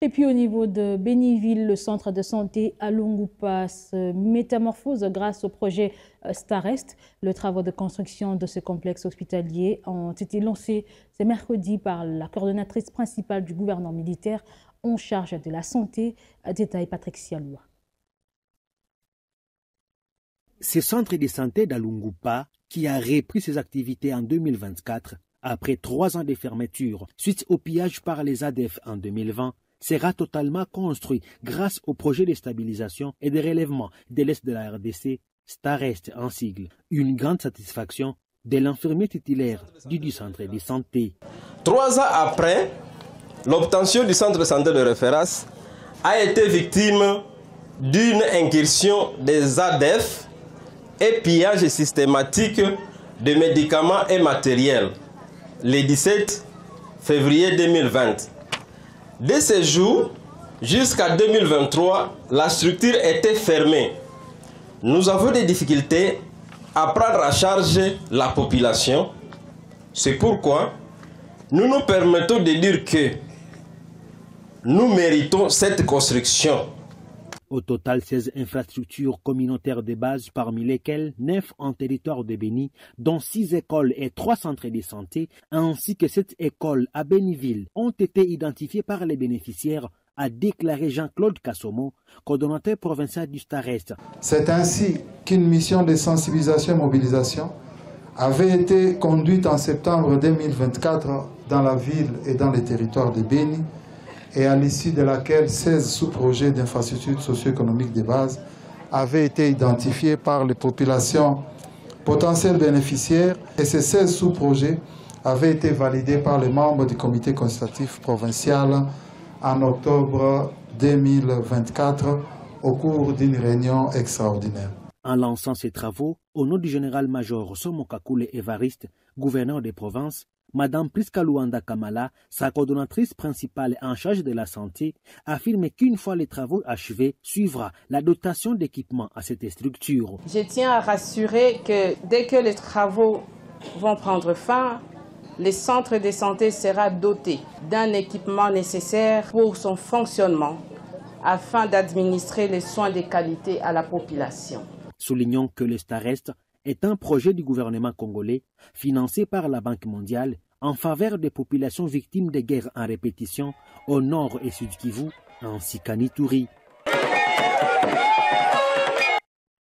Et puis au niveau de Béniville, le centre de santé à Lungupa se métamorphose grâce au projet Starest. Les travaux de construction de ce complexe hospitalier ont été lancés ce mercredi par la coordonnatrice principale du gouvernement militaire en charge de la santé, détaille Patrick Sialoua. Ce centre de santé d'Alungupa, qui a repris ses activités en 2024, après 3 ans de fermeture, suite au pillage par les ADF en 2020, sera totalement construit grâce au projet de stabilisation et de relèvement de l'Est de la RDC, Starest en sigle. Une grande satisfaction de l'infirmier titulaire du centre de santé. 3 ans après, l'obtention du centre de santé de référence a été victime d'une incursion des ADF et pillage systématique de médicaments et matériels le 17 février 2020. Dès ce jour, jusqu'à 2023, la structure était fermée. Nous avons des difficultés à prendre en charge la population. C'est pourquoi nous nous permettons de dire que nous méritons cette construction. Au total, 16 infrastructures communautaires de base, parmi lesquelles 9 en territoire de Béni, dont 6 écoles et 3 centres de santé, ainsi que 7 écoles à Béniville, ont été identifiées par les bénéficiaires, a déclaré Jean-Claude Kassomo, coordonnateur provincial du Starest. C'est ainsi qu'une mission de sensibilisation et mobilisation avait été conduite en septembre 2024 dans la ville et dans les territoires de Béni, et à l'issue de laquelle 16 sous-projets d'infrastructures socio-économiques de base avaient été identifiés par les populations potentielles bénéficiaires, et ces 16 sous-projets avaient été validés par les membres du comité consultatif provincial en octobre 2024 au cours d'une réunion extraordinaire. En lançant ces travaux, au nom du général-major Somo Kakule Evariste, gouverneur des provinces, Madame Priska Luanda Kamala, sa coordonnatrice principale en charge de la santé, affirme qu'une fois les travaux achevés, suivra la dotation d'équipement à cette structure. Je tiens à rassurer que dès que les travaux vont prendre fin, le centre de santé sera doté d'un équipement nécessaire pour son fonctionnement afin d'administrer les soins de qualité à la population. Soulignons que le Starest est un projet du gouvernement congolais financé par la Banque mondiale en faveur des populations victimes de guerres en répétition au nord et sud Kivu ainsi qu'à Ituri.